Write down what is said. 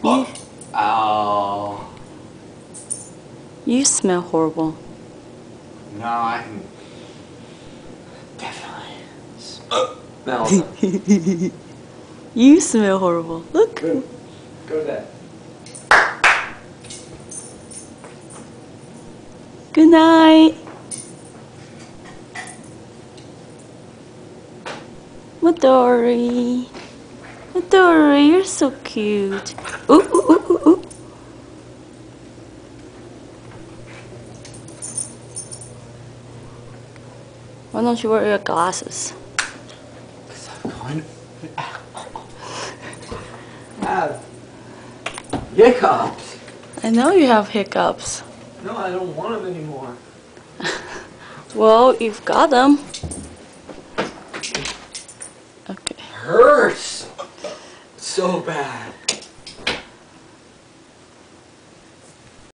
You, Oh. you smell horrible. No, I can definitely smell them. You smell horrible. Look. Go to bed. Good night. Midori. Midori, you're so cute. Ooh, ooh, ooh, ooh, ooh. Why don't you wear your glasses? Because I'm going to have hiccups. I know you have hiccups. No, I don't want them anymore. Well, you've got them. Okay. Hurts so bad.